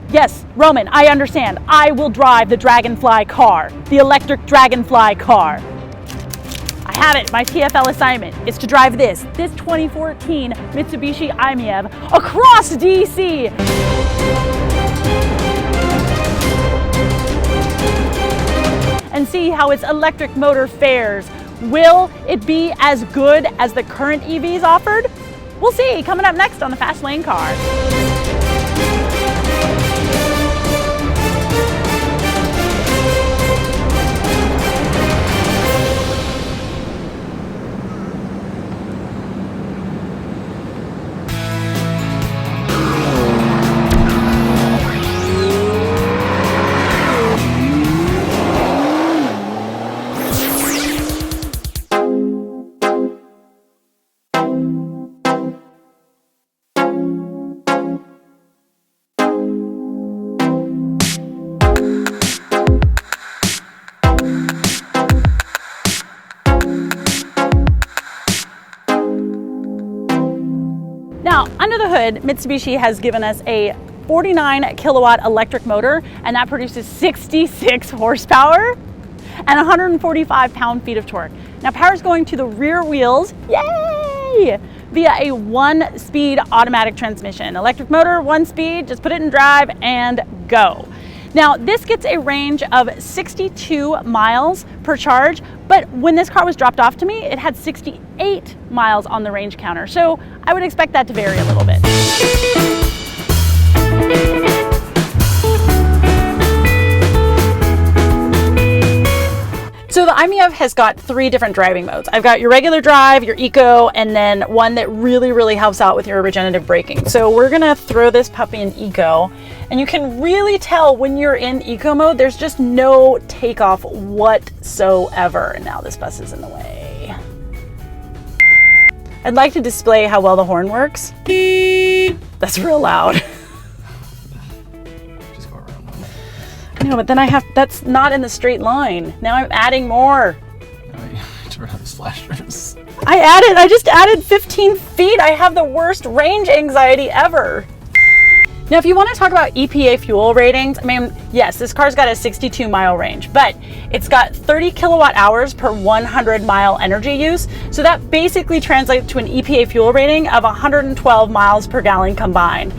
Yes, Roman, I understand. I will drive the Dragonfly car, the electric Dragonfly car. I have it. My TFL assignment is to drive this 2014 Mitsubishi i-MiEV across DC. And see how its electric motor fares. Will it be as good as the current EVs offered? We'll see, coming up next on the Fast Lane Car. Now, under the hood, Mitsubishi has given us a 49 kilowatt electric motor, and that produces 66 horsepower and 145 pound-feet of torque. Now, power is going to the rear wheels, yay, via a 1-speed automatic transmission. Electric motor, 1 speed, just put it in drive and go. Now, this gets a range of 62 miles per charge, but when this car was dropped off to me, it had 68 miles on the range counter. So I would expect that to vary a little bit. So the i-MiEV has got 3 different driving modes. I've got your regular drive, your eco, and then one that really helps out with your regenerative braking. So we're gonna throw this puppy in eco, and you can really tell when you're in eco mode, there's just no takeoff whatsoever. And now this bus is in the way. I'd like to display how well the horn works. That's real loud. I know, but then that's not in the straight line. Now I'm adding more. Turn on the slash trims. I just added 15 feet. I have the worst range anxiety ever. Now, if you want to talk about EPA fuel ratings, I mean, yes, this car's got a 62 mile range, but it's got 30 kilowatt hours per 100 mile energy use. So that basically translates to an EPA fuel rating of 112 miles per gallon combined.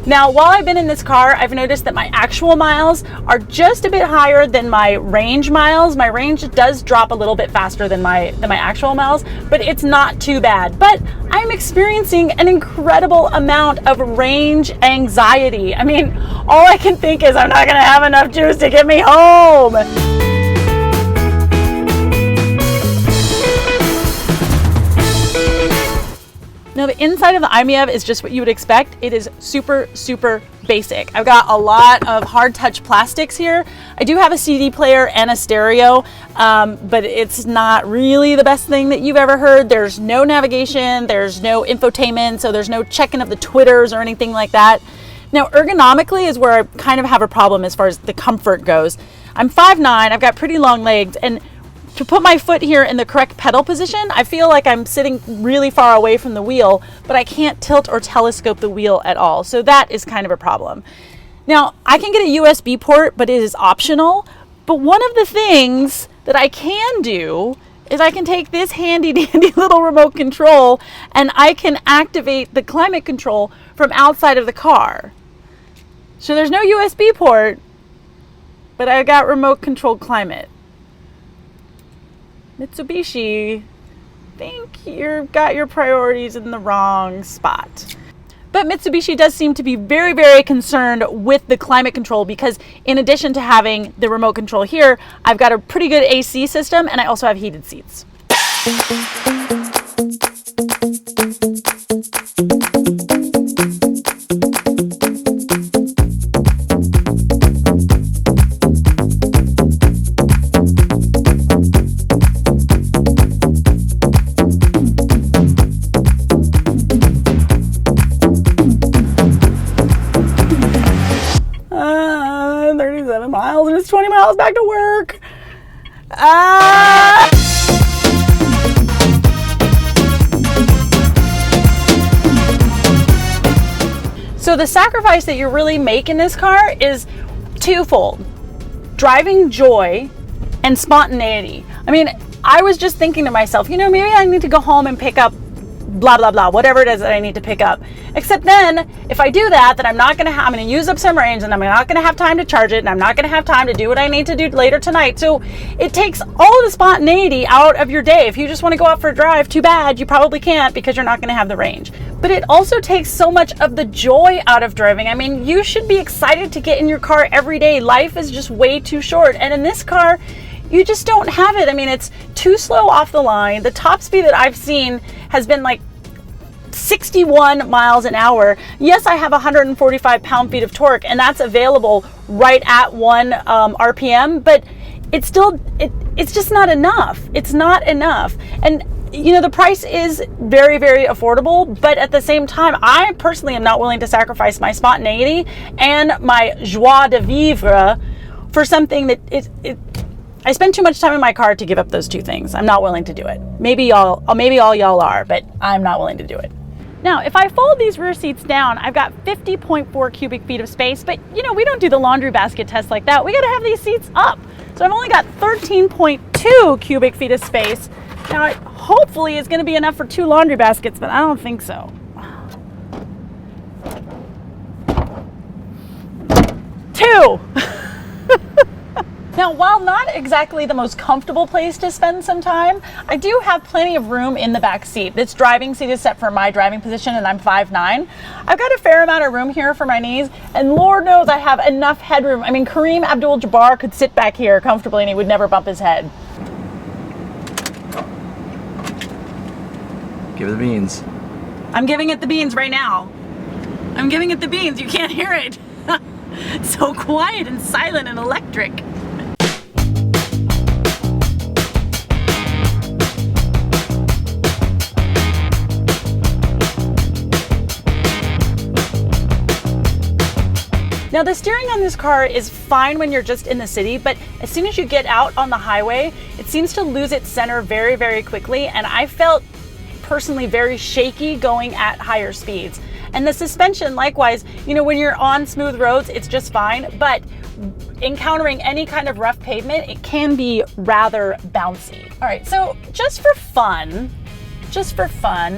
Now, while I've been in this car, I've noticed that my actual miles are just a bit higher than my range miles. My range does drop a little bit faster than my actual miles, but it's not too bad. But I'm experiencing an incredible amount of range anxiety. I mean, all I can think is I'm not gonna have enough juice to get me home. Now, the inside of the i-MiEV is just what you would expect. It is super basic. I've got a lot of hard touch plastics here. I do have a CD player and a stereo, but it's not really the best thing that you've ever heard. There's no navigation, there's no infotainment, so there's no checking of the Twitters or anything like that. Now, ergonomically is where I kind of have a problem as far as the comfort goes. I'm 5'9", I've got pretty long legs, and to put my foot here in the correct pedal position, I feel like I'm sitting really far away from the wheel, but I can't tilt or telescope the wheel at all. So that is kind of a problem. Now, I can get a USB port, but it is optional. But one of the things that I can do is I can take this handy dandy little remote control and I can activate the climate control from outside of the car. So there's no USB port, but I got remote controlled climate. Mitsubishi, think you've got your priorities in the wrong spot. But Mitsubishi does seem to be very concerned with the climate control, because in addition to having the remote control here, I've got a pretty good AC system and I also have heated seats. Miles and it's 20 miles back to work. So So the sacrifice that you really make in this car is twofold: driving joy and spontaneity. I mean, I was just thinking to myself, you know, maybe I need to go home and pick up blah, blah, blah, whatever it is that I need to pick up. Except then, if I do that, then I'm going to use up some range, and I'm not going to have time to charge it, and I'm not going to have time to do what I need to do later tonight. So it takes all of the spontaneity out of your day. If you just want to go out for a drive, too bad, you probably can't because you're not going to have the range. But it also takes so much of the joy out of driving. I mean, you should be excited to get in your car every day. Life is just way too short. And in this car, you just don't have it. I mean, it's too slow off the line. The top speed that I've seen has been like 61 miles an hour. Yes, I have 145 pound-feet of torque, and that's available right at 1 RPM, but it's still, it's just not enough. It's not enough. And you know, the price is very, very affordable, but at the same time, I personally am not willing to sacrifice my spontaneity and my joie de vivre for something that I spend too much time in my car to give up those two things. I'm not willing to do it. Maybe all y'all are, but I'm not willing to do it. Now, if I fold these rear seats down, I've got 50.4 cubic feet of space, but you know, we don't do the laundry basket test like that. We gotta have these seats up. So I've only got 13.2 cubic feet of space. Now, hopefully it's gonna be enough for 2 laundry baskets, but I don't think so. 2. Now, while not exactly the most comfortable place to spend some time, I do have plenty of room in the back seat. This driving seat is set for my driving position, and I'm 5'9". I've got a fair amount of room here for my knees, and Lord knows I have enough headroom. I mean, Kareem Abdul-Jabbar could sit back here comfortably and he would never bump his head. Give it the beans. I'm giving it the beans right now. I'm giving it the beans. You can't hear it. So quiet and silent and electric. Now, the steering on this car is fine when you're just in the city, but as soon as you get out on the highway, it seems to lose its center very, very quickly, and I felt personally very shaky going at higher speeds. And the suspension, likewise, you know, when you're on smooth roads, it's just fine, but encountering any kind of rough pavement, it can be rather bouncy. All right, so just for fun,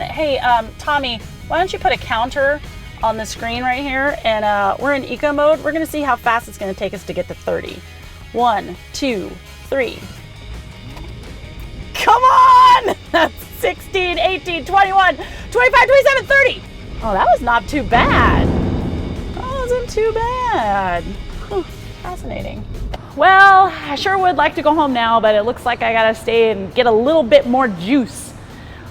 hey, Tommy, why don't you put a counter on the screen right here, and we're in eco mode. We're gonna see how fast it's gonna take us to get to 30. 1, 2, 3. Come on! That's 16, 18, 21, 25, 27, 30. Oh, that was not too bad. That wasn't too bad. Fascinating. Well, I sure would like to go home now, but it looks like I gotta stay and get a little bit more juice.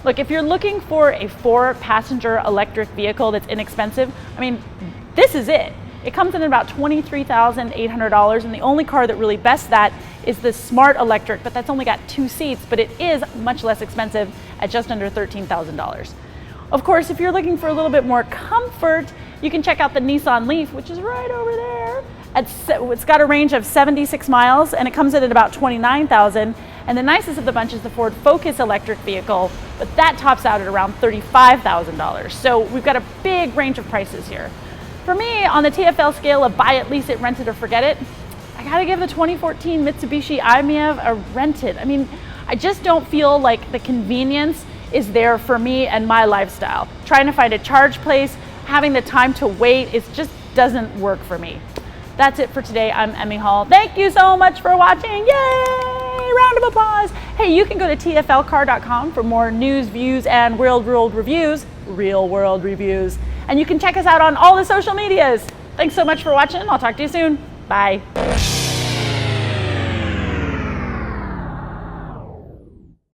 Look, if you're looking for a 4-passenger electric vehicle that's inexpensive, I mean, this is it. It comes in at about $23,800, and the only car that really bests that is the Smart Electric, but that's only got 2 seats, but it is much less expensive at just under $13,000. Of course, if you're looking for a little bit more comfort, you can check out the Nissan Leaf, which is right over there. It's got a range of 76 miles, and it comes in at about $29,000. And the nicest of the bunch is the Ford Focus electric vehicle, but that tops out at around $35,000. So we've got a big range of prices here. For me, on the TFL scale of buy it, lease it, rent it, or forget it, I gotta give the 2014 Mitsubishi i-MiEV a rent it. I mean, I just don't feel like the convenience is there for me and my lifestyle. Trying to find a charge place, having the time to wait, it just doesn't work for me. That's it for today. I'm Emmy Hall. Thank you so much for watching. Yay! Round of applause. Hey, you can go to tflcar.com for more news, views, and real world reviews. And you can check us out on all the social medias. Thanks so much for watching. I'll talk to you soon. Bye.